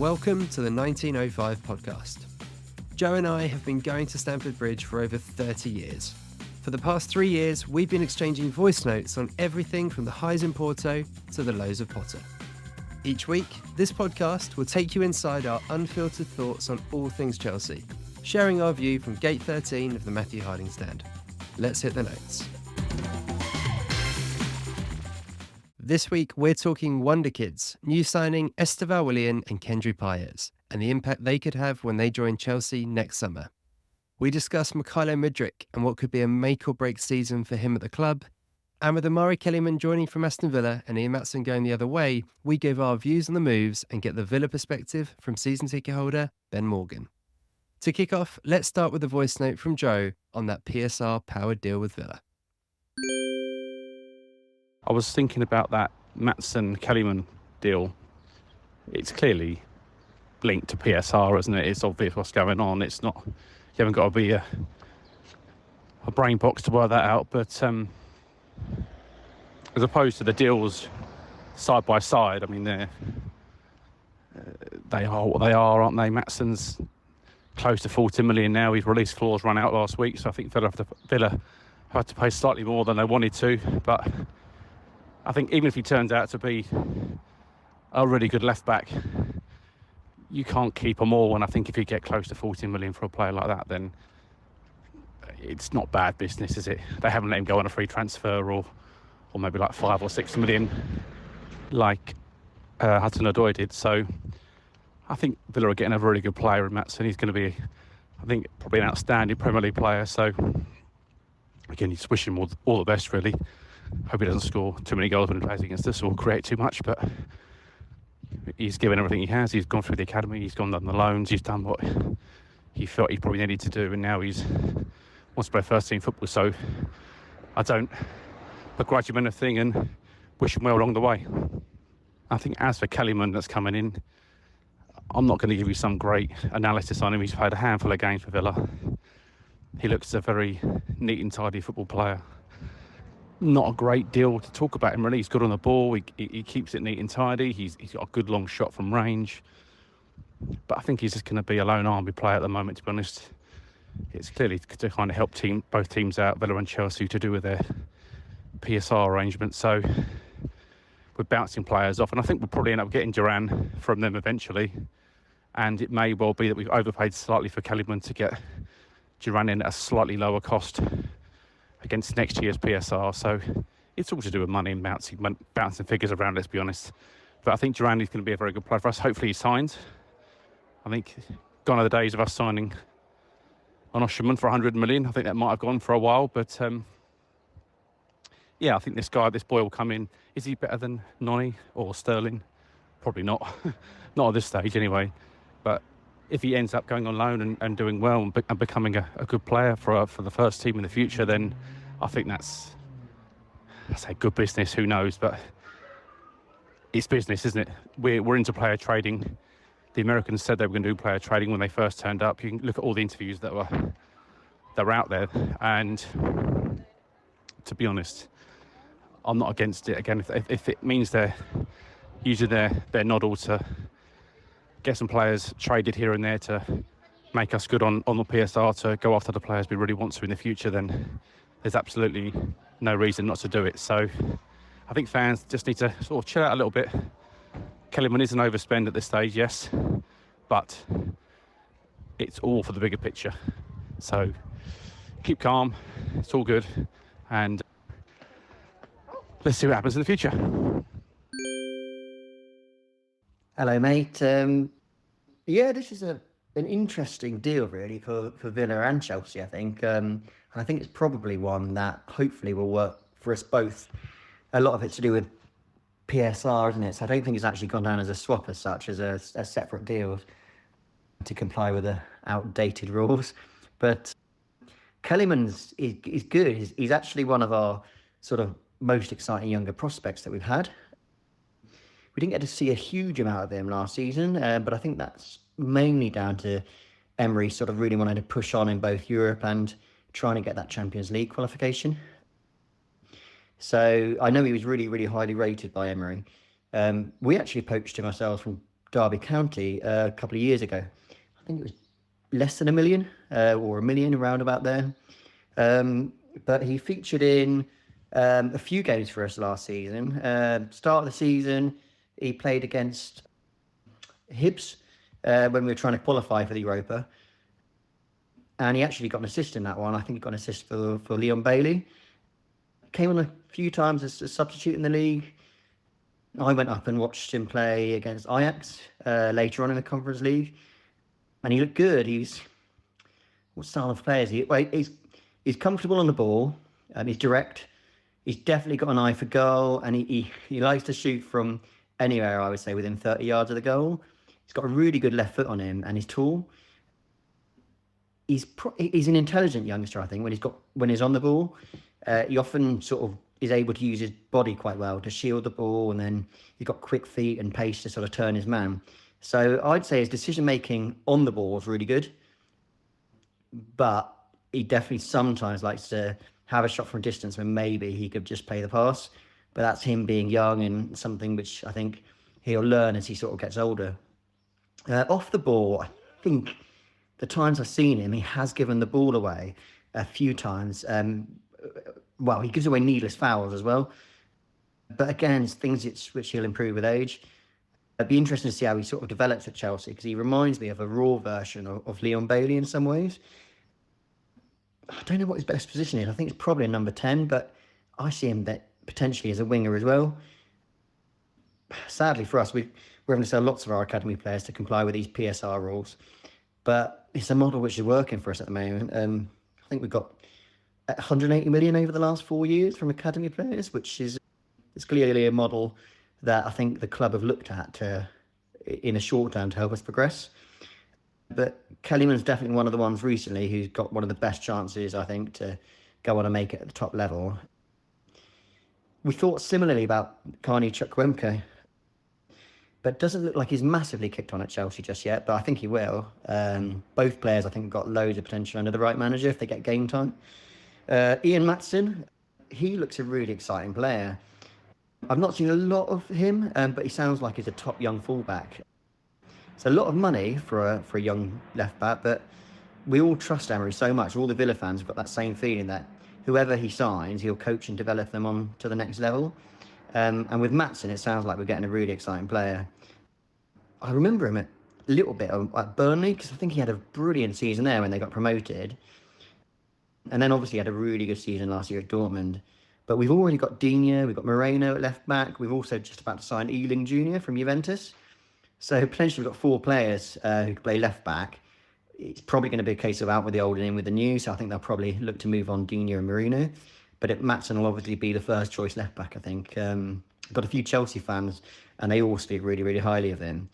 Welcome to the 1905 podcast. Joe and I have been going to Stamford Bridge for over 30 years. For the past 3 years, we've been exchanging voice notes on everything from the highs in Porto to the lows of Potter. Each week, this podcast will take you inside our unfiltered thoughts on all things Chelsea, sharing our view from Gate 13 of the Matthew Harding stand. Let's hit the notes. This week, we're talking Wonderkids, new signing Esteval Willian and Kendry Paez, and the impact they could have when they join Chelsea next summer. We discuss Mykhailo Mudryk and what could be a make-or-break season for him at the club. And with Omari Kellyman joining from Aston Villa and Ian Matson going the other way, we give our views on the moves and get the Villa perspective from season ticket holder Ben Morgan. To kick off, let's start with a voice note from Joe on that PSR Powered Deal with Villa. I was thinking about that Matson-Kellyman deal. It's clearly linked to PSR, isn't it? It's obvious what's going on. It's not, you haven't got to be a brain box to work that out. But as opposed to the deals side by side, I mean, they are what they are, aren't they? Matson's close to 40 million now. His release clause ran out last week, so I think Villa had to pay slightly more than they wanted to. But I think even if he turns out to be a really good left back, you can't keep him all. And I think if you get close to 40 million for a player like that, then it's not bad business, is it? They haven't let him go on a free transfer or maybe like 5 or 6 million like Hudson-Odoi did. So I think Villa are getting a really good player in Matson. He's going to be, I think, probably an outstanding Premier League player. So again, you just wish him all the best, really. Hope he doesn't score too many goals when he plays against us or create too much, but he's given everything he has. He's gone through the academy, he's gone on the loans, he's done what he felt he probably needed to do, and now he's wants to play first team football. So I don't begrudge him anything and wish him well along the way. I think as for Kellyman that's coming in, I'm not going to give you some great analysis on him. He's played a handful of games for Villa. He looks a very neat and tidy football player. Not a great deal to talk about him, really. He's good on the ball, he keeps it neat and tidy, he's got a good long shot from range. But I think he's just going to be a lone army player at the moment, to be honest. It's clearly to kind of help both teams out, Villa and Chelsea, to do with their PSR arrangement. So we're bouncing players off, and I think we'll probably end up getting Duran from them eventually. And it may well be that we've overpaid slightly for Kellyman to get Duran in at a slightly lower cost against next year's PSR. So it's all to do with money and bouncing figures around, let's be honest. But I think Duran is going to be a very good player for us. Hopefully he signs. I think gone are the days of us signing an Osherman for 100 million. I think that might have gone for a while, but yeah, I think this boy will come in. Is he better than Noni or Sterling? Probably not. Not at this stage anyway. But if he ends up going on loan and doing well and becoming a good player for the first team in the future, then I think that's, I say good business, who knows, but it's business, isn't it? We're into player trading. The Americans said they were going to do player trading when they first turned up. You can look at all the interviews that were out there, and to be honest, I'm not against it. Again, if it means they're using their noddle to get some players traded here and there to make us good on the PSR, to go after the players we really want to in the future, then there's absolutely no reason not to do it. So I think fans just need to sort of chill out a little bit. Kellyman is an overspend at this stage, yes, but it's all for the bigger picture. So keep calm, it's all good, and let's see what happens in the future. Hello, mate. Yeah, this is an interesting deal, really, for Villa and Chelsea, I think. And I think it's probably one that hopefully will work for us both. A lot of it's to do with PSR, isn't it? So I don't think it's actually gone down as a swap as such, as a separate deal to comply with the outdated rules. But Kellyman's is good. He's actually one of our sort of most exciting younger prospects that we've had. We didn't get to see a huge amount of him last season, but I think that's mainly down to Emery sort of really wanting to push on in both Europe and trying to get that Champions League qualification. So I know he was really, really highly rated by Emery. We actually poached him ourselves from Derby County a couple of years ago. I think it was less than 1 million or 1 million, around about there. But he featured in a few games for us last season. Start of the season, he played against Hibs when we were trying to qualify for the Europa. And he actually got an assist in that one. I think he got an assist for Leon Bailey. Came on a few times as a substitute in the league. I went up and watched him play against Ajax later on in the Conference League. And he looked good. What style of player is he? Well, he's comfortable on the ball. He's direct. He's definitely got an eye for goal. And he likes to shoot from anywhere, I would say, within 30 yards of the goal. He's got a really good left foot on him, and he's tall. He's an intelligent youngster, I think, when he's on the ball. He often sort of is able to use his body quite well to shield the ball, and then he's got quick feet and pace to sort of turn his man. So I'd say his decision-making on the ball is really good, but he definitely sometimes likes to have a shot from distance when maybe he could just play the pass. But that's him being young, and something which I think he'll learn as he sort of gets older. Off the ball, I think the times I've seen him, he has given the ball away a few times. He gives away needless fouls as well. But again, it's things which he'll improve with age. It'd be interesting to see how he sort of develops at Chelsea, because he reminds me of a raw version of Leon Bailey in some ways. I don't know what his best position is. I think it's probably a number 10, but I see him potentially as a winger as well. Sadly for us, we're having to sell lots of our academy players to comply with these PSR rules. But it's a model which is working for us at the moment. I think we've got 180 million over the last 4 years from academy players, which is clearly a model that I think the club have looked at in a short term to help us progress. But Kellyman's definitely one of the ones recently who's got one of the best chances, I think, to go on and make it at the top level. We thought similarly about Carney Chukwuemeka, but doesn't look like he's massively kicked on at Chelsea just yet, but I think he will. Both players, I think, have got loads of potential under the right manager if they get game time. Ian Maatsen, he looks a really exciting player. I've not seen a lot of him, but he sounds like he's a top young fullback. It's a lot of money for a young left back, but we all trust Emery so much. All the Villa fans have got that same feeling that whoever he signs, he'll coach and develop them on to the next level. And with Maatsen, it sounds like we're getting a really exciting player. I remember him a little bit at Burnley, because I think he had a brilliant season there when they got promoted. And then obviously had a really good season last year at Dortmund. But we've already got Digne, we've got Moreno at left back. We've also just about to sign Ealing Jr. from Juventus. So potentially we've got 4 players who can play left back. It's probably going to be a case of out with the old and in with the new. So I think they'll probably look to move on Digne and Moreno. But Maatsen will obviously be the first choice left back, I think. Got a few Chelsea fans, and they all speak really, really highly of him.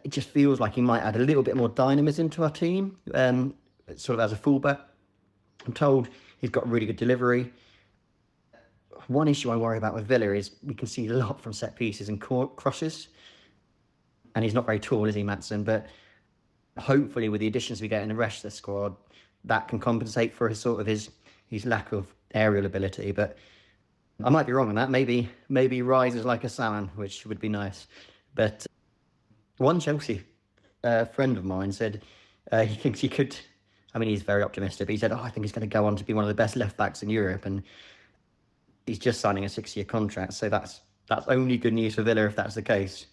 It just feels like he might add a little bit more dynamism to our team, sort of as a fullback. I'm told he's got really good delivery. One issue I worry about with Villa is we can see a lot from set pieces and crosses. And he's not very tall, is he, Maatsen? But hopefully with the additions we get in the rest of the squad, that can compensate for his lack of aerial ability. But I might be wrong on that. Maybe he rises like a salmon, which would be nice. But one Chelsea friend of mine said he thinks he could. I mean, he's very optimistic, but he said, I think he's going to go on to be one of the best left backs in Europe. And he's just signing a 6-year contract. So that's only good news for Villa if that's the case.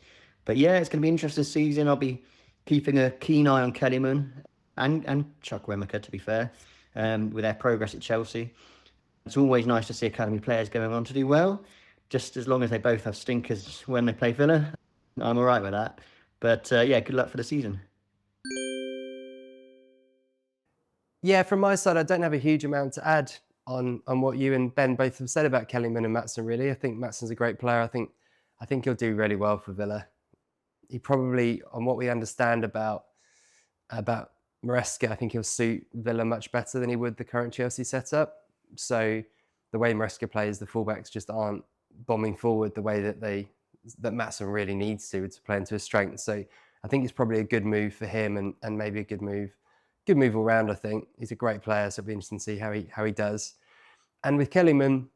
But yeah, it's going to be an interesting season. I'll be keeping a keen eye on Kellyman and Chukwuemeka, to be fair, with their progress at Chelsea. It's always nice to see academy players going on to do well, just as long as they both have stinkers when they play Villa. I'm all right with that. But yeah, good luck for the season. Yeah, from my side, I don't have a huge amount to add on what you and Ben both have said about Kellyman and Maatsen, really. I think Maatsen's a great player. I think he'll do really well for Villa. He probably, on what we understand about Maresca, I think he'll suit Villa much better than he would the current Chelsea setup. So the way Maresca plays, the fullbacks just aren't bombing forward the way that Maatsen really needs to play into his strength. So I think it's probably a good move for him and maybe a good move all round. I think he's a great player, so it'll be interesting to see how he does. And with Kellyman,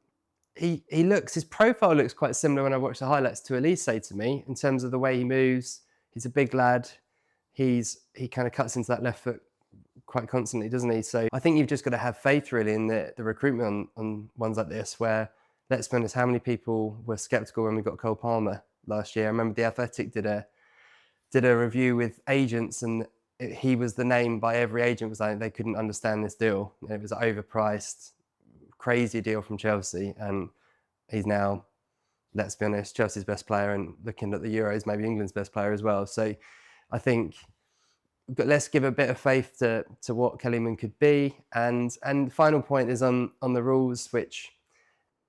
his profile looks quite similar when I watch the highlights to Elise to me, in terms of the way he moves, He's a big lad. He kind of cuts into that left foot quite constantly, doesn't he? So I think you've just got to have faith really in the recruitment on ones like this, where, let's be honest, how many people were sceptical when we got Cole Palmer last year? I remember The Athletic did a review with agents, and he was the name by every agent, was like they couldn't understand this deal. It was overpriced, crazy deal from Chelsea, and he's now, let's be honest, Chelsea's best player, and looking at the Euros, maybe England's best player as well. So I think, but let's give a bit of faith to what Kellyman could be. And the final point is on the rules, which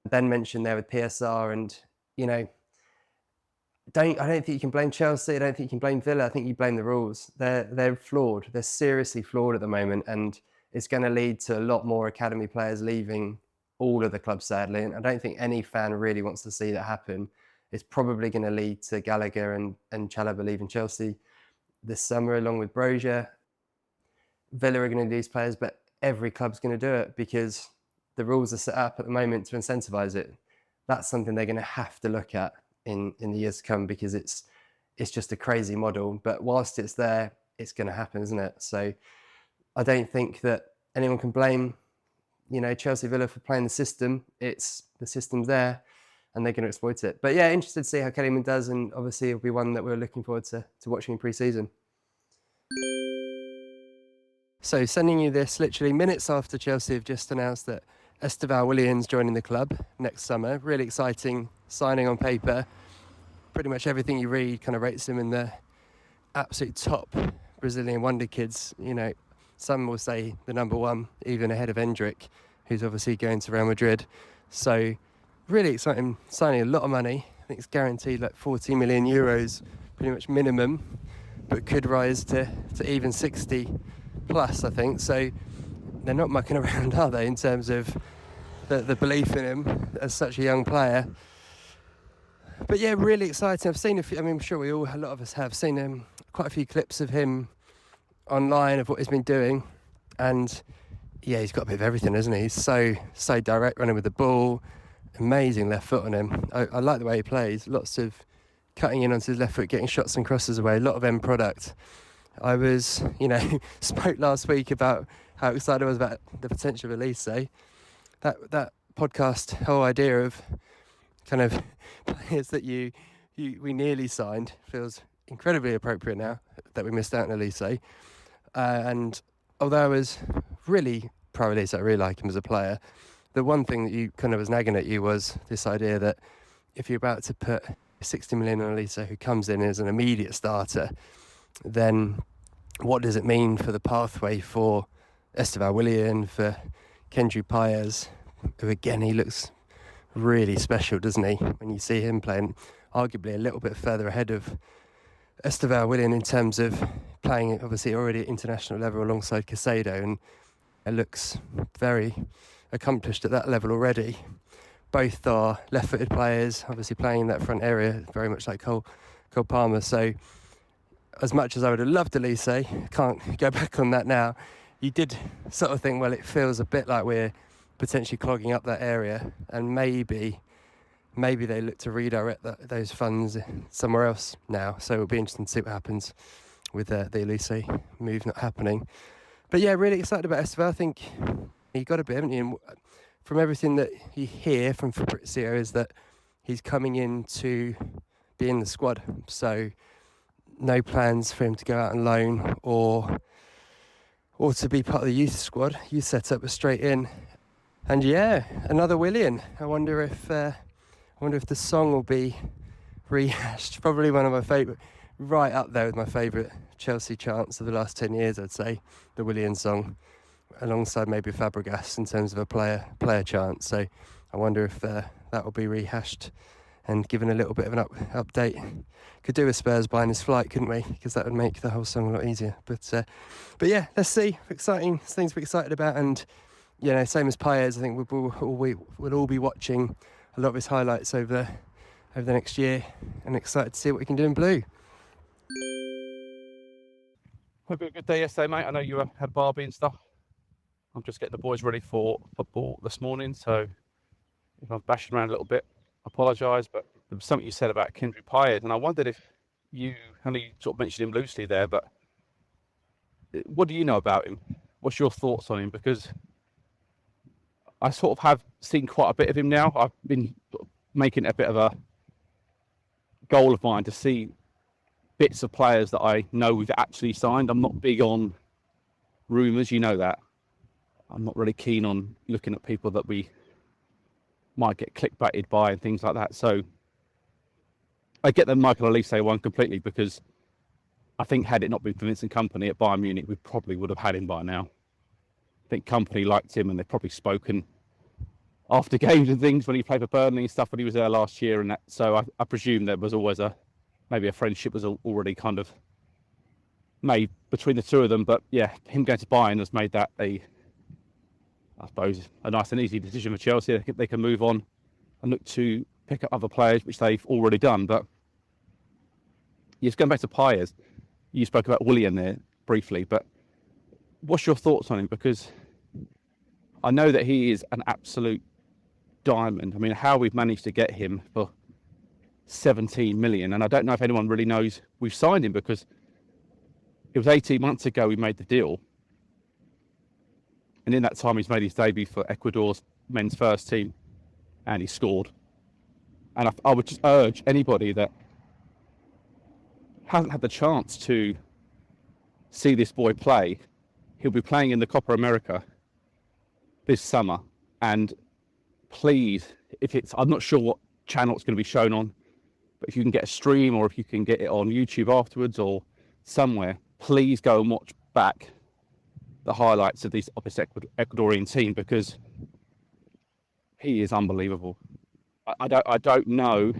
Ben mentioned there with PSR. And, you know, I don't think you can blame Chelsea. I don't think you can blame Villa. I think you blame the rules. They're flawed. They're seriously flawed at the moment. And it's going to lead to a lot more academy players leaving all of the clubs, sadly. And I don't think any fan really wants to see that happen. It's probably going to lead to Gallagher and Chalobah leaving Chelsea this summer, along with Brozier. Villa are going to lose players, but every club's going to do it because the rules are set up at the moment to incentivise it. That's something they're going to have to look at in the years to come, because it's just a crazy model. But whilst it's there, it's going to happen, isn't it? So I don't think that anyone can blame, you know, Chelsea, Villa for playing the system. It's the system's there, and they're going to exploit it. But yeah, interested to see how Kellyman does, and obviously it'll be one that we're looking forward to watching in pre-season. So sending you this literally minutes after Chelsea have just announced that Esteval Willian's joining the club next summer. Really exciting signing on paper. Pretty much everything you read kind of rates him in the absolute top Brazilian Wonderkids. You know, some will say the number one, even ahead of Endrick, who's obviously going to Real Madrid. So really exciting, signing a lot of money. I think it's guaranteed like 40 million euros, pretty much minimum, but could rise to even 60 plus, I think. So they're not mucking around, are they, in terms of the belief in him as such a young player. But yeah, really exciting. I've seen a few, I mean, I'm sure a lot of us have seen quite a few clips of him online of what he's been doing. And yeah, he's got a bit of everything, hasn't he? He's so direct, running with the ball. Amazing left foot on him. I like the way he plays. Lots of cutting in onto his left foot, getting shots and crosses away. A lot of end product. I was, spoke last week about how excited I was about the potential of Elise. That podcast, whole idea of kind of players that we nearly signed feels incredibly appropriate now that we missed out on Elise. And although I was really pro Elise, I really like him as a player, the one thing that you kind of was nagging at you was this idea that if you're about to put 60 million on Elise, who comes in as an immediate starter, then what does it mean for the pathway for Esteval Willian, for Kendry Paez, who again, he looks really special, doesn't he? When you see him playing arguably a little bit further ahead of Esteval Willian in terms of playing obviously already at international level alongside Caicedo, and it looks very accomplished at that level already. Both are left-footed players, obviously playing in that front area, very much like Cole Palmer. So as much as I would have loved Elise, can't go back on that now. You did sort of think, well, it feels a bit like we're potentially clogging up that area, and maybe they look to redirect those funds somewhere else now. So it'll be interesting to see what happens with the Elise move not happening. But yeah, really excited about Esteval. I think you got a bit, haven't you? And from everything that you hear from Fabrizio is that he's coming in to be in the squad. So no plans for him to go out on loan or to be part of the youth squad. Youth setup was straight in. And yeah, another Willian. I wonder if the song will be rehashed. Probably one of my favourite, right up there with my favourite Chelsea chants of the last 10 years, I'd say, the Willian song, alongside maybe Fabregas in terms of a player chant. So I wonder if that will be rehashed and given a little bit of an update. Could do with Spurs buying his flight, couldn't we? Because that would make the whole song a lot easier. But yeah, let's see. Exciting things to be excited about. And same as Paez, I think we'll all be watching a lot of his highlights over the next year, and excited to see what we can do in blue. Hope you had a good day yesterday, mate. I know you had Barbie and stuff. I'm just getting the boys ready for football this morning, so if I've bashed around a little bit, I apologise, but there was something you said about Kendry Paez, and I wondered if you only sort of mentioned him loosely there, but what do you know about him? What's your thoughts on him? Because I sort of have seen quite a bit of him now. I've been making it a bit of a goal of mine to see bits of players that I know we've actually signed. I'm not big on rumours, you know that. I'm not really keen on looking at people that we might get clickbaited by and things like that. So I get the Mykhailo one completely, because I think had it not been for Vincent Kompany at Bayern Munich, we probably would have had him by now. I think Kompany liked him, and they've probably spoken after games and things when he played for Burnley and stuff when he was there last year and that. So I presume there was always maybe a friendship was already kind of made between the two of them. But yeah, him going to Bayern has made that I suppose a nice and easy decision for Chelsea. They can move on and look to pick up other players, which they've already done. But just going back to Pires, you spoke about Willian there briefly, but what's your thoughts on him? Because I know that he is an absolute diamond. I mean, how we've managed to get him for 17 million, and I don't know if anyone really knows we've signed him, because it was 18 months ago we made the deal, and in that time he's made his debut for Ecuador's men's first team and he scored. And I would just urge anybody that hasn't had the chance to see this boy play, he'll be playing in the Copa America this summer, and please, I'm not sure what channel it's going to be shown on, but if you can get a stream or if you can get it on YouTube afterwards or somewhere, please go and watch back the highlights of this Ecuadorian team, because he is unbelievable. I don't know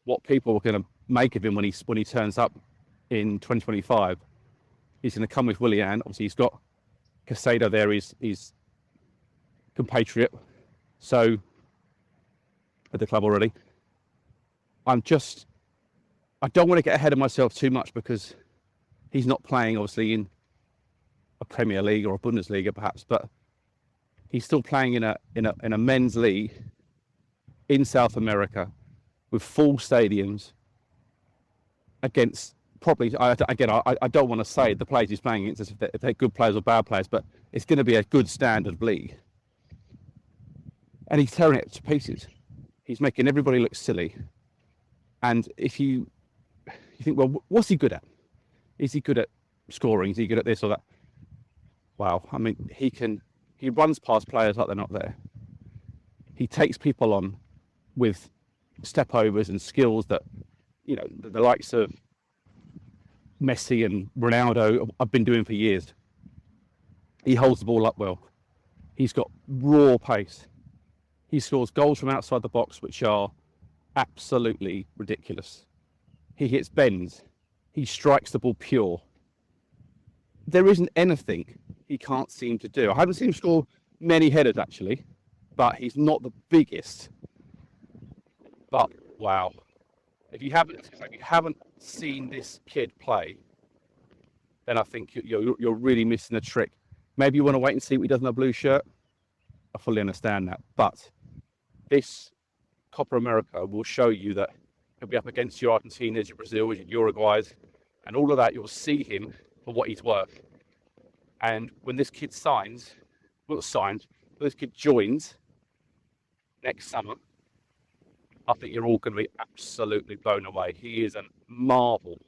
what people are going to make of him when he turns up in 2025. He's going to come with Willian. Obviously, he's got Caicedo there, his compatriot, so at the club already. I don't want to get ahead of myself too much, because he's not playing obviously in a Premier League or a Bundesliga perhaps, but he's still playing in a men's league in South America with full stadiums against probably, I don't want to say the players he's playing against if they're good players or bad players, but it's going to be a good standard league. And he's tearing it to pieces. He's making everybody look silly. And if you think, well, what's he good at? Is he good at scoring? Is he good at this or that? Wow, I mean, he runs past players like they're not there. He takes people on with step overs and skills that, you know, the likes of Messi and Ronaldo have been doing for years. He holds the ball up well. He's got raw pace. He scores goals from outside the box, which are absolutely ridiculous. He hits bends. He strikes the ball pure. There isn't anything he can't seem to do. I haven't seen him score many headers, actually, but he's not the biggest. But, wow. If you haven't seen this kid play, then I think you're really missing a trick. Maybe you want to wait and see what he does in a blue shirt. I fully understand that. But this Copa America will show you that he'll be up against your Argentinas, your Brazils, your Uruguays, and all of that. You'll see him for what he's worth. And when this kid this kid joins next summer, I think you're all going to be absolutely blown away. He is a marvel.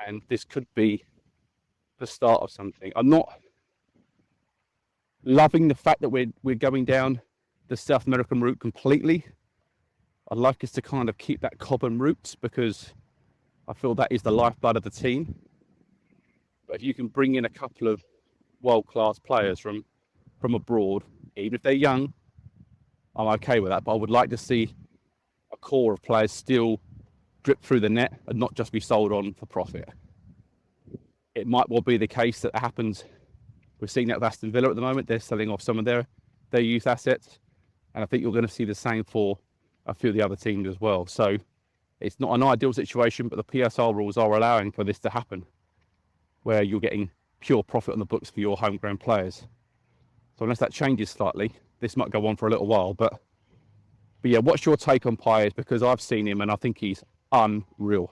And this could be the start of something. I'm not loving the fact that we're going down the South American route completely. I'd like us to kind of keep that common route, because I feel that is the lifeblood of the team. But if you can bring in a couple of world-class players from abroad, even if they're young, I'm okay with that. But I would like to see a core of players still drip through the net and not just be sold on for profit. It might well be the case that happens. We're seeing that with Aston Villa at the moment. They're selling off some of their youth assets. And I think you're going to see the same for a few of the other teams as well. So it's not an ideal situation, but the PSR rules are allowing for this to happen, where you're getting pure profit on the books for your homegrown players. So unless that changes slightly, this might go on for a little while. But yeah, what's your take on Pires? Because I've seen him and I think he's unreal.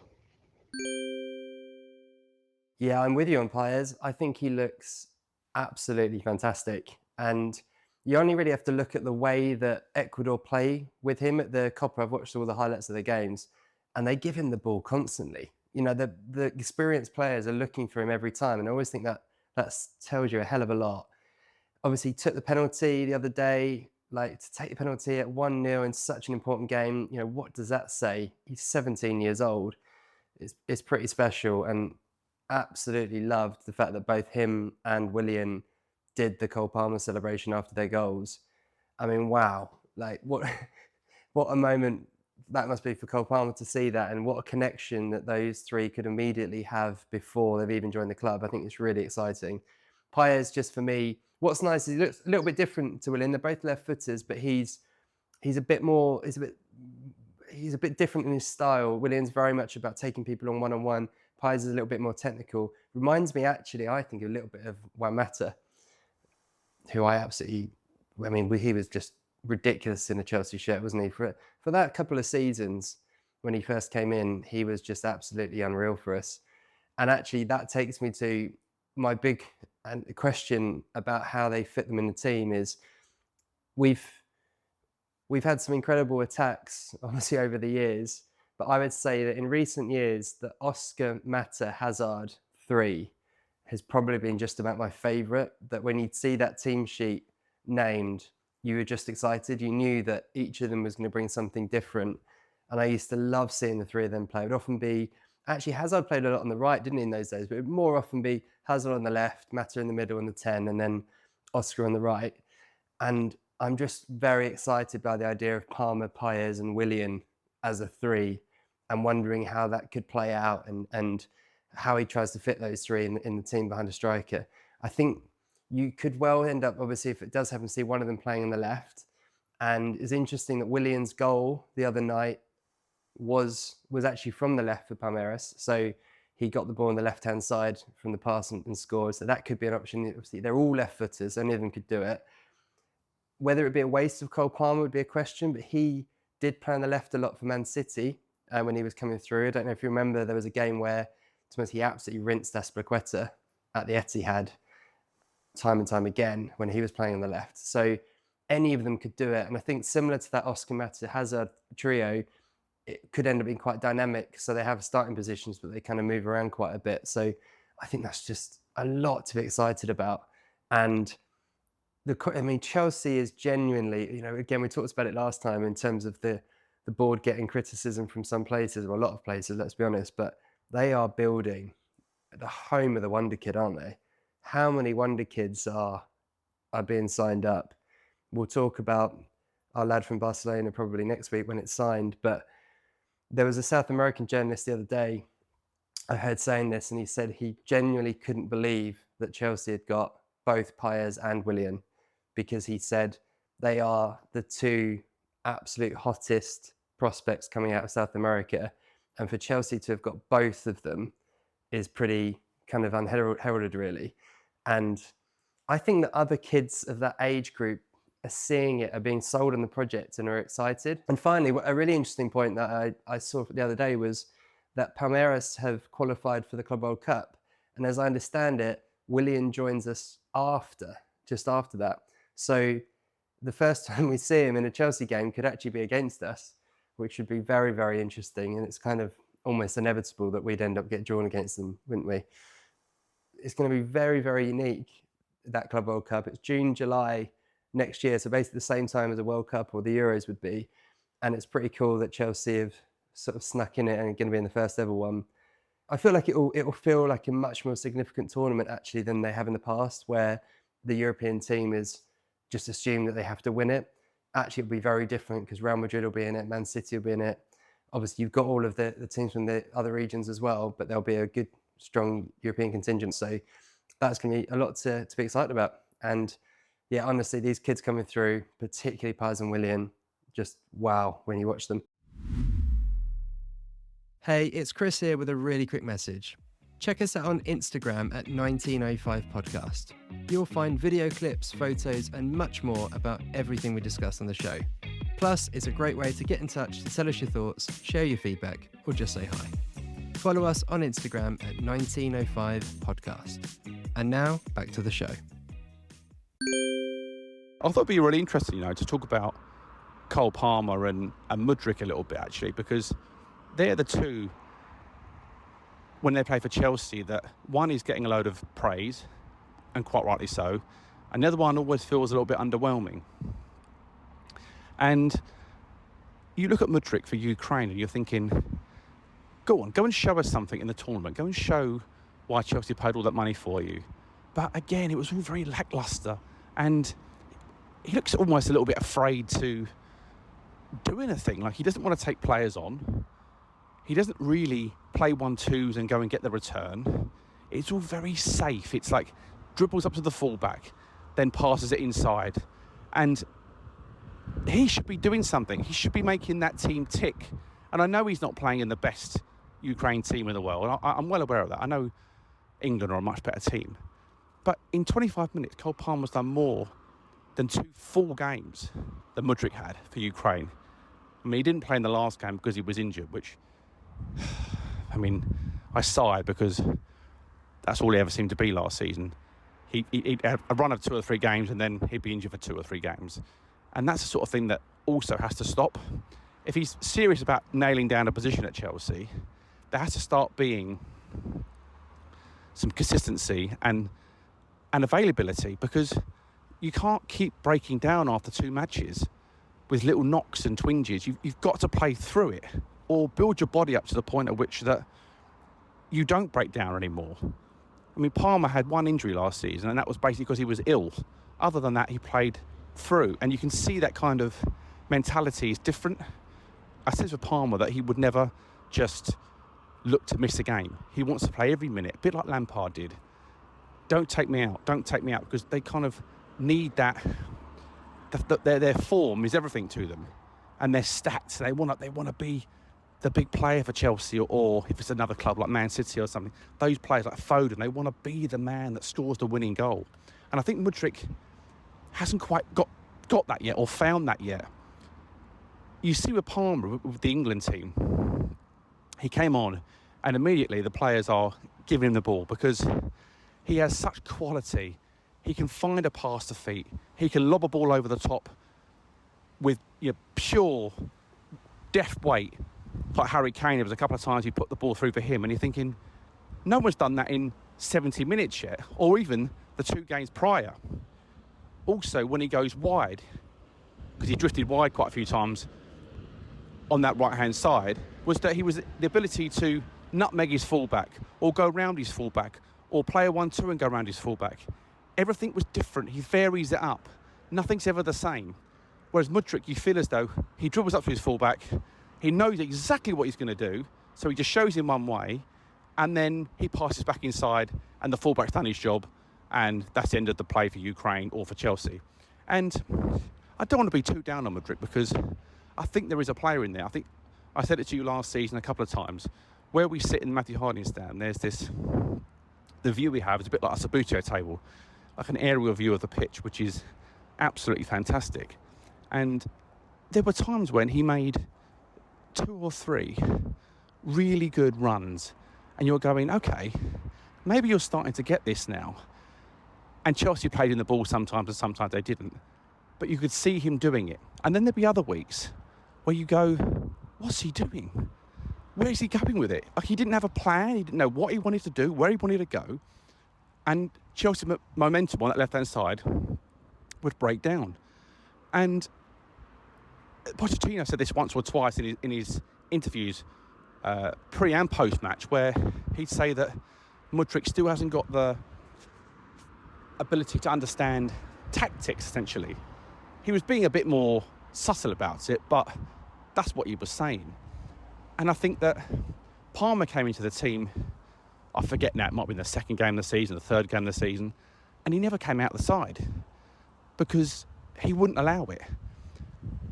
Yeah, I'm with you on Paez. I think he looks absolutely fantastic. And you only really have to look at the way that Ecuador play with him at the Copa. I've watched all the highlights of the games, and they give him the ball constantly. You know, the experienced players are looking for him every time. And I always think that tells you a hell of a lot. Obviously, he took the penalty the other day. Like, to take the penalty at 1-0 in such an important game, you know, what does that say? He's 17 years old. It's pretty special, and absolutely loved the fact that both him and Willian did the Cole Palmer celebration after their goals. I mean, wow, like what a moment that must be for Cole Palmer to see that, and what a connection that those three could immediately have before they've even joined the club. I think it's really exciting. Paez, just for me, what's nice is he looks a little bit different to Willian. They're both left footers, but he's a bit more, he's a bit different in his style. Willian's very much about taking people on one-on-one. Paez is a little bit more technical. Reminds me, actually, I think a little bit of Wamata, who he was just ridiculous in a Chelsea shirt, wasn't he? For that couple of seasons when he first came in, he was just absolutely unreal for us. And actually, that takes me to my big question about how they fit them in the team is we've had some incredible attacks, obviously, over the years. But I would say that in recent years, the Oscar, Mata, Hazard 3 has probably been just about my favourite. That when you'd see that team sheet named, you were just excited. You knew that each of them was going to bring something different. And I used to love seeing the three of them play. It would often be, actually, Hazard played a lot on the right, didn't he, in those days? But it would more often be Hazard on the left, Mata in the middle on the 10, and then Oscar on the right. And I'm just very excited by the idea of Palmer, Paez, and Willian as a three, and wondering how that could play out, and how he tries to fit those three in the team behind a striker. I think you could well end up, obviously, if it does happen, to see one of them playing on the left. And it's interesting that Willian's goal the other night was actually from the left for Palmeiras. So he got the ball on the left-hand side from the pass and scored. So that could be an option. Obviously, they're all left footers. Only of them could do it. Whether it be a waste of Cole Palmer would be a question, but he did play on the left a lot for Man City when he was coming through. I don't know if you remember, there was a game where he absolutely rinsed Azpilicueta at the Etihad time and time again when he was playing on the left. So any of them could do it. And I think similar to that Oscar, Mata, Hazard trio, it could end up being quite dynamic. So they have starting positions, but they kind of move around quite a bit. So I think that's just a lot to be excited about. And Chelsea is genuinely, again, we talked about it last time in terms of the board getting criticism from some places, or a lot of places, let's be honest, but they are building the home of the Wonderkid, aren't they? How many Wonderkids are being signed up? We'll talk about our lad from Barcelona probably next week when it's signed, but there was a South American journalist the other day I heard saying this, and he said he genuinely couldn't believe that Chelsea had got both Paez and Willian, because he said they are the two absolute hottest prospects coming out of South America. And for Chelsea to have got both of them is pretty kind of unheralded, really. And I think that other kids of that age group are seeing it, are being sold on the project, and are excited. And finally, a really interesting point that I saw the other day was that Palmeiras have qualified for the Club World Cup. And as I understand it, Willian joins us just after that. So the first time we see him in a Chelsea game could actually be against us, which would be very, very interesting. And it's kind of almost inevitable that we'd end up getting drawn against them, wouldn't we? It's going to be very, very unique, that Club World Cup. It's June, July next year. So basically the same time as the World Cup or the Euros would be. And it's pretty cool that Chelsea have sort of snuck in it and are going to be in the first ever one. I feel like it will feel like a much more significant tournament, actually, than they have in the past, where the European team is just assumed that they have to win it. Actually, it'll be very different, because Real Madrid will be in it, Man City will be in it. Obviously, you've got all of the teams from the other regions as well, but there'll be a good, strong European contingent. So that's going to be a lot to be excited about. And yeah, honestly, these kids coming through, particularly Paez and Willian, just wow when you watch them. Hey, it's Chris here with a really quick message. Check us out on Instagram at 1905podcast. You'll find video clips, photos, and much more about everything we discuss on the show. Plus, it's a great way to get in touch to tell us your thoughts, share your feedback, or just say hi. Follow us on Instagram at 1905podcast. And now, back to the show. I thought it'd be really interesting, to talk about Cole Palmer and Mudryk a little bit, actually, because they're the two, when they play for Chelsea, that one is getting a load of praise, and quite rightly so, and the other one always feels a little bit underwhelming. And you look at Mudryk for Ukraine and you're thinking, go and show us something in the tournament. Go and show why Chelsea paid all that money for you. But again, it was all very lacklustre, and he looks almost a little bit afraid to do anything. Like, he doesn't want to take players on. He doesn't really play 1-2s and go and get the return. It's all very safe. It's like dribbles up to the fullback, then passes it inside. And he should be doing something. He should be making that team tick. And I know he's not playing in the best Ukraine team in the world. I'm well aware of that. I know England are a much better team. But in 25 minutes, Cole Palmer's done more than 2 full games that Mudryk had for Ukraine. I mean, he didn't play in the last game because he was injured, which, I mean, I sighed because that's all he ever seemed to be last season. He'd have a run of 2 or 3 games and then he'd be injured for 2 or 3 games. And that's the sort of thing that also has to stop. If he's serious about nailing down a position at Chelsea, there has to start being some consistency and availability, because you can't keep breaking down after 2 matches with little knocks and twinges. You've got to play through it, or build your body up to the point at which that you don't break down anymore. I mean, Palmer had 1 injury last season, and that was basically because he was ill. Other than that, he played through, and you can see that kind of mentality is different. I said for Palmer that he would never just look to miss a game. He wants to play every minute, a bit like Lampard did. Don't take me out, because they kind of need that. Their form is everything to them, and their stats. They want to be the big player for Chelsea, or if it's another club like Man City or something, those players like Foden, they want to be the man that scores the winning goal. And I think Mudryk hasn't quite got that yet, or found that yet. You see with Palmer, with the England team, he came on and immediately the players are giving him the ball because he has such quality. He can find a pass to feet. He can lob a ball over the top with pure deft weight. Like Harry Kane, there was a couple of times he put the ball through for him, and you're thinking, no one's done that in 70 minutes yet, or even the 2 games prior. Also, when he goes wide, because he drifted wide quite a few times on that right-hand side, was that he was the ability to nutmeg his fullback, or go round his fullback, or play a 1-2 and go round his fullback. Everything was different. He varies it up. Nothing's ever the same. Whereas Mudryk, you feel as though he dribbles up to his fullback, he knows exactly what he's going to do, so he just shows him one way, and then he passes back inside, and the fullback's done his job, and that's the end of the play for Ukraine or for Chelsea. And I don't want to be too down on Mudryk, because I think there is a player in there. I think I said it to you last season a couple of times. Where we sit in Matthew Harding's stand, there's the view we have is a bit like a Subbuteo table, like an aerial view of the pitch, which is absolutely fantastic. And there were times when he made 2 or 3 really good runs, and you're going, okay, maybe you're starting to get this now. And Chelsea played in the ball sometimes, and sometimes they didn't. But you could see him doing it. And then there'd be other weeks where you go, what's he doing? Where is he going with it? Like, he didn't have a plan. He didn't know what he wanted to do, where he wanted to go. And Chelsea momentum on that left-hand side would break down. And Pochettino said this once or twice in his interviews, pre and post-match, where he'd say that Mudryk still hasn't got the ability to understand tactics, essentially. He was being a bit more subtle about it, but that's what he was saying. And I think that Palmer came into the team, I forget now, it might have been the 2nd game of the season, the 3rd game of the season, and he never came out the side because he wouldn't allow it.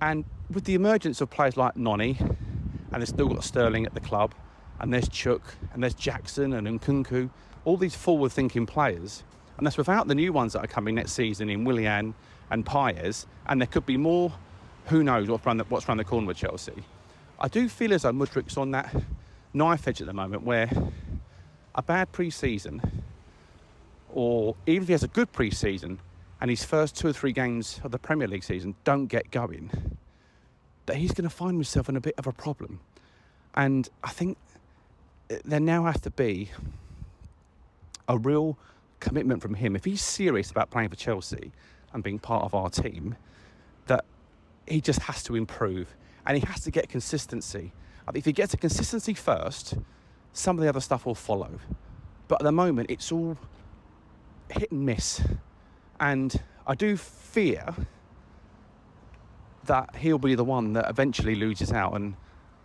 And with the emergence of players like Noni, and they've still got Sterling at the club, and there's Chuk, and there's Jackson and Nkunku, all these forward-thinking players, and that's without the new ones that are coming next season in Willian and Paez, and there could be more who knows what's around the corner with Chelsea. I do feel as though Mudryk's on that knife edge at the moment where a bad pre-season, or even if he has a good pre-season and his first 2 or 3 games of the Premier League season don't get going, that he's going to find himself in a bit of a problem. And I think there now has to be a real commitment from him. If he's serious about playing for Chelsea and being part of our team, that he just has to improve and he has to get consistency. I think if he gets a consistency first, some of the other stuff will follow. But at the moment, it's all hit and miss. And I do fear that he'll be the one that eventually loses out. And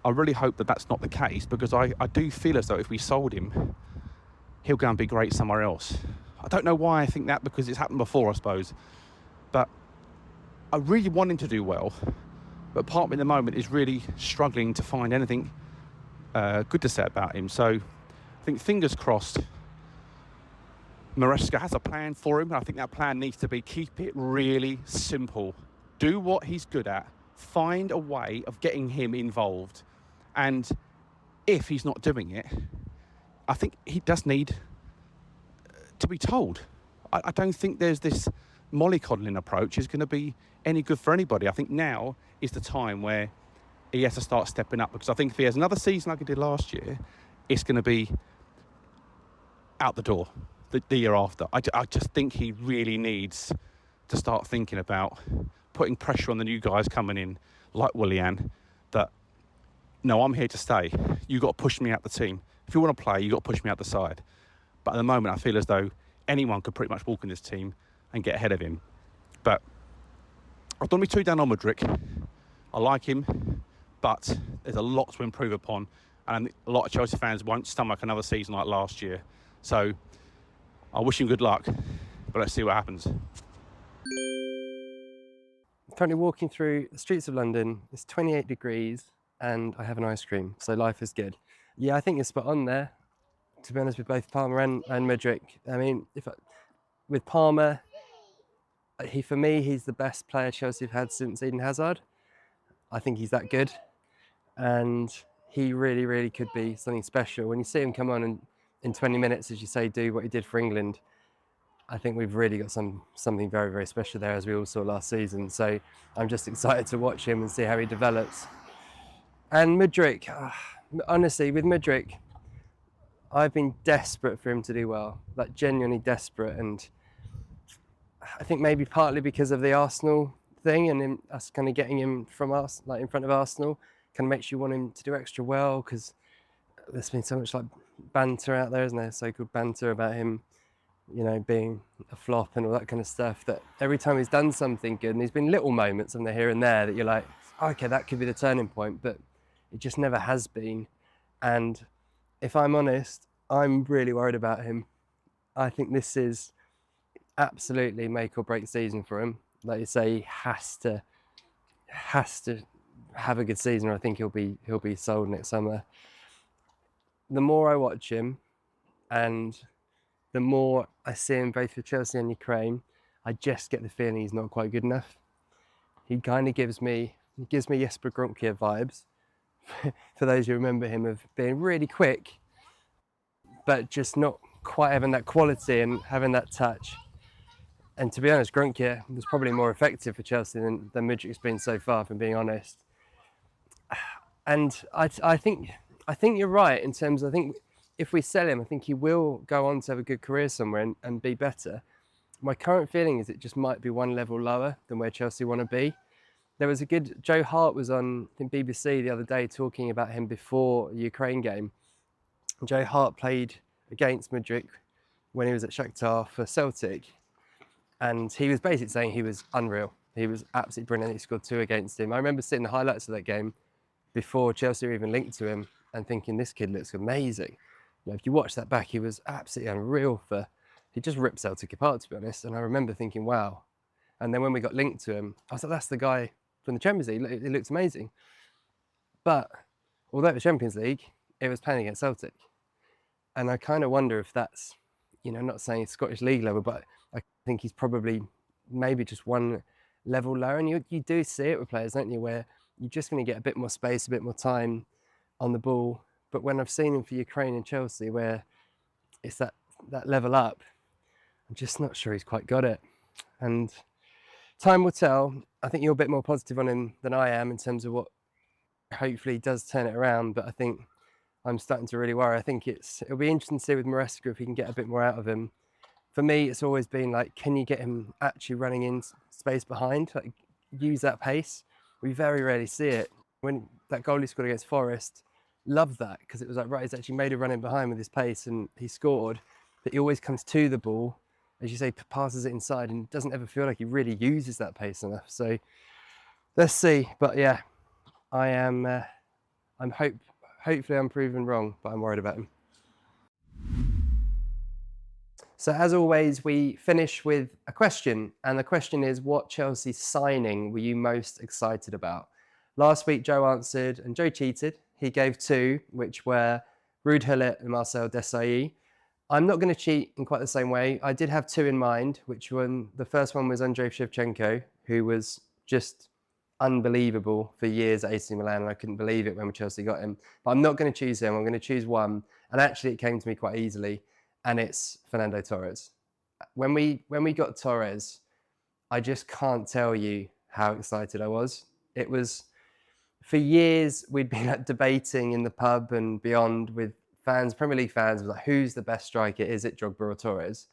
I really hope that that's not the case, because I do feel as though if we sold him, he'll go and be great somewhere else. I don't know why I think that, because it's happened before, I suppose. But I really want him to do well. But part of me at the moment is really struggling to find anything good to say about him. So I think, fingers crossed, Maresca has a plan for him. I think that plan needs to be keep it really simple. Do what he's good at. Find a way of getting him involved. And if he's not doing it, I think he does need to be told. I don't think there's this mollycoddling approach is going to be any good for anybody. I think now is the time where he has to start stepping up, because I think if he has another season like he did last year, it's going to be out the door the year after. I just think he really needs to start thinking about putting pressure on the new guys coming in, like Willian, that, no, I'm here to stay. You've got to push me out the team. If you want to play, you've got to push me out the side. But at the moment, I feel as though anyone could pretty much walk in this team and get ahead of him. But I don't want to be too down on Mudryk. I like him, but there's a lot to improve upon. And a lot of Chelsea fans won't stomach another season like last year. So I wish him good luck, but let's see what happens. Currently walking through the streets of London. It's 28 degrees and I have an ice cream, so life is good. Yeah, I think you're spot on there, to be honest, with both Palmer and Mudryk. I mean, with Palmer, for me, he's the best player Chelsea have had since Eden Hazard. I think he's that good, and he really, really could be something special. When you see him come on and in 20 minutes, as you say, do what he did for England, I think we've really got something very, very special there, as we all saw last season. So I'm just excited to watch him and see how he develops. And Mudryk, honestly, with Mudryk, I've been desperate for him to do well, like genuinely desperate. And I think maybe partly because of the Arsenal thing and us kind of getting him from us, like in front of Arsenal, kind of makes you want him to do extra well, because there's been so much like banter out there, isn't there? So-called banter about him, you know, being a flop and all that kind of stuff, that every time he's done something good, and there's been little moments in there here and there that you're like, oh, okay, that could be the turning point, but it just never has been. And if I'm honest, I'm really worried about him. I think this is absolutely make or break season for him. Like you say, he has to have a good season, or I think he'll be sold next summer. The more I watch him and the more I see him both for Chelsea and Ukraine, I just get the feeling he's not quite good enough. He kind of gives me Jesper Grønkjær vibes, for those who remember him, of being really quick, but just not quite having that quality and having that touch. And to be honest, Grønkjær was probably more effective for Chelsea than Mudryk's been so far, if I'm being honest. And I think you're right in terms of, I think if we sell him, I think he will go on to have a good career somewhere and be better. My current feeling is it just might be one level lower than where Chelsea want to be. There was Joe Hart was on, I think, BBC the other day talking about him before the Ukraine game. Joe Hart played against Mudryk when he was at Shakhtar for Celtic, and he was basically saying he was unreal. He was absolutely brilliant. He scored 2 against him. I remember seeing the highlights of that game before Chelsea were even linked to him and thinking, this kid looks amazing. You know, if you watch that back, he was absolutely unreal. He just ripped Celtic apart, to be honest. And I remember thinking, wow. And then when we got linked to him, I was like, that's the guy from the Champions League. He looks amazing. But although it was Champions League, it was playing against Celtic. And I kind of wonder if that's, you know, not saying Scottish League level, but I think he's probably maybe just one level lower. And you do see it with players, don't you, where you're just going to get a bit more space, a bit more time on the ball. But when I've seen him for Ukraine and Chelsea, where it's that level up, I'm just not sure he's quite got it. And time will tell. I think you're a bit more positive on him than I am in terms of what hopefully does turn it around. But I think I'm starting to really worry. I think it'll be interesting to see with Maresca if he can get a bit more out of him. For me, it's always been like, can you get him actually running in space behind? Like, use that pace. We very rarely see it. When that goal he scored against Forest, loved that, because it was like, right, he's actually made a run in behind with his pace and he scored. But he always comes to the ball, as you say, passes it inside, and doesn't ever feel like he really uses that pace enough. So let's see. But yeah, hopefully I'm proven wrong, but I'm worried about him. So as always, we finish with a question, and the question is, what Chelsea signing were you most excited about? Last week, Joe answered, and Joe cheated. He gave 2, which were Ruud Gullit and Marcel Desailly. I'm not going to cheat in quite the same way. I did have 2 in mind, the first one was Andrei Shevchenko, who was just unbelievable for years at AC Milan, and I couldn't believe it when Chelsea got him. But I'm not going to choose him. I'm going to choose one, and actually it came to me quite easily, and it's Fernando Torres. When we got Torres, I just can't tell you how excited I was. It was, for years we'd been debating in the pub and beyond with fans, Premier League fans, was like, who's the best striker? Is it Drogba or Torres?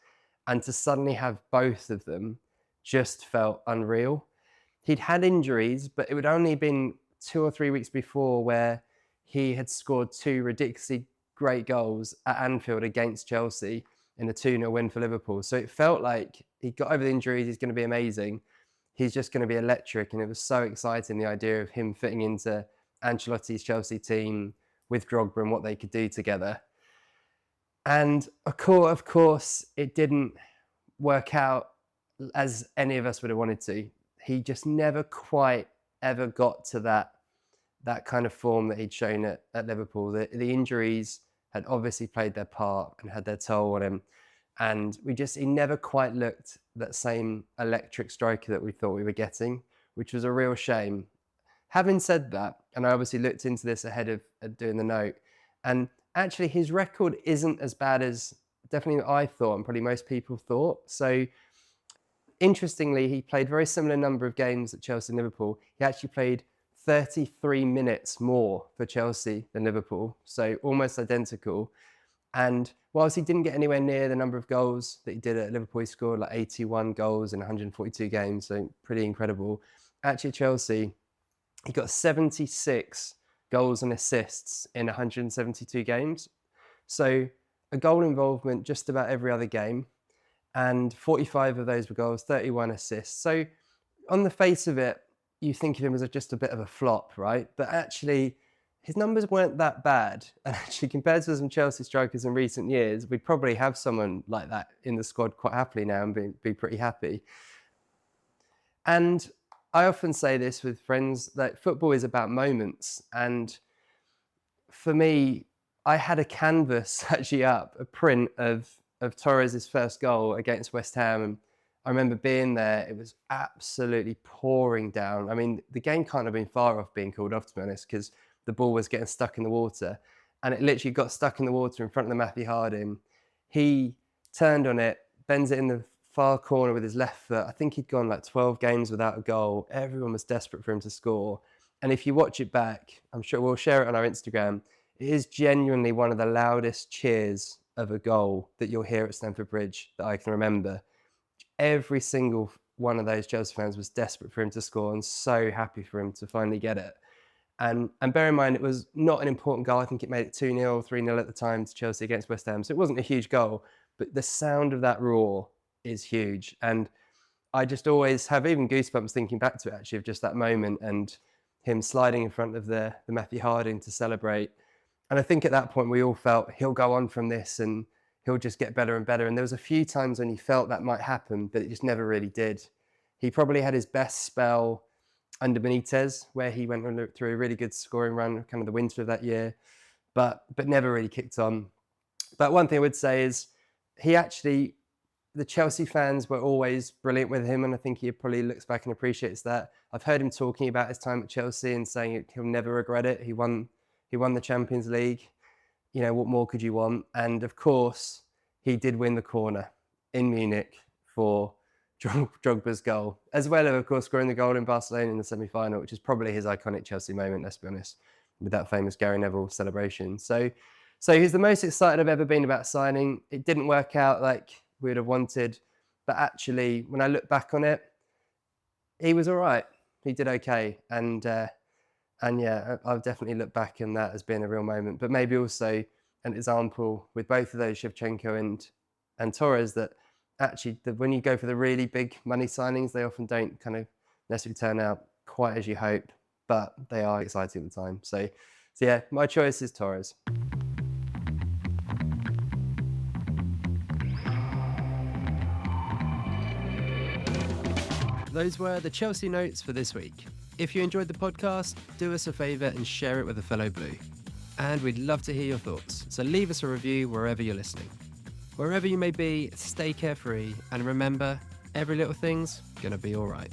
And to suddenly have both of them just felt unreal. He'd had injuries, but it would only been 2 or 3 weeks before where he had scored 2 ridiculously great goals at Anfield against Chelsea in a 2-0 win for Liverpool. So it felt like he got over the injuries, he's going to be amazing. He's just going to be electric. And it was so exciting, the idea of him fitting into Ancelotti's Chelsea team with Drogba and what they could do together. And of course, it didn't work out as any of us would have wanted to. He just never quite ever got to that kind of form that he'd shown at Liverpool. The injuries had obviously played their part and had their toll on him. And he never quite looked that same electric striker that we thought we were getting, which was a real shame. Having said that, and I obviously looked into this ahead of doing the note, and actually his record isn't as bad as definitely I thought, and probably most people thought. So interestingly, he played very similar number of games at Chelsea and Liverpool. He actually played 33 minutes more for Chelsea than Liverpool, so almost identical. And whilst he didn't get anywhere near the number of goals that he did at Liverpool, he scored like 81 goals in 142 games, so pretty incredible. Actually, Chelsea, he got 76 goals and assists in 172 games. So a goal involvement just about every other game, and 45 of those were goals, 31 assists. So on the face of it, you think of him as just a bit of a flop, right? But actually, his numbers weren't that bad. And actually, compared to some Chelsea strikers in recent years, we'd probably have someone like that in the squad quite happily now and be pretty happy. And I often say this with friends, that football is about moments. And for me, I had a canvas actually up, a print of Torres' first goal against West Ham. And I remember being there, it was absolutely pouring down. I mean, the game can't have been far off being called off, to be honest, because the ball was getting stuck in the water. And it literally got stuck in the water in front of the Matthew Harding. He turned on it, bends it in the far corner with his left foot. I think he'd gone like 12 games without a goal. Everyone was desperate for him to score. And if you watch it back, I'm sure we'll share it on our Instagram, it is genuinely one of the loudest cheers of a goal that you'll hear at Stamford Bridge that I can remember. Every single one of those Chelsea fans was desperate for him to score and so happy for him to finally get it. And bear in mind, it was not an important goal. I think it made it 2-0, 3-0 at the time to Chelsea against West Ham. So it wasn't a huge goal, but the sound of that roar is huge. And I just always have even goosebumps thinking back to it, actually, of just that moment and him sliding in front of the Matthew Harding to celebrate. And I think at that point, we all felt he'll go on from this and he'll just get better and better. And there was a few times when you felt that might happen, but it just never really did. He probably had his best spell under Benitez, where he went through a really good scoring run, kind of the winter of that year, but never really kicked on. But one thing I would say is he actually the Chelsea fans were always brilliant with him, and I think he probably looks back and appreciates that. I've heard him talking about his time at Chelsea and saying he'll never regret it. He won the Champions League. You know, what more could you want? And of course, he did win the corner in Munich for Drogba's goal, as well as, of course, scoring the goal in Barcelona in the semi-final, which is probably his iconic Chelsea moment, let's be honest, with that famous Gary Neville celebration. So he's the most excited I've ever been about signing. It didn't work out like we would have wanted, but actually, when I look back on it, he was all right. He did okay, and yeah, I've definitely looked back on that as being a real moment. But maybe also an example with both of those, Shevchenko and Torres, that actually when you go for the really big money signings, they often don't kind of necessarily turn out quite as you hope, but they are exciting at the time. So yeah, my choice is Torres. Those were the Chelsea notes for this week. If you enjoyed the podcast, do us a favour and share it with a fellow Blue. And we'd love to hear your thoughts, so leave us a review wherever you're listening. Wherever you may be, stay carefree, and remember, every little thing's gonna be all right.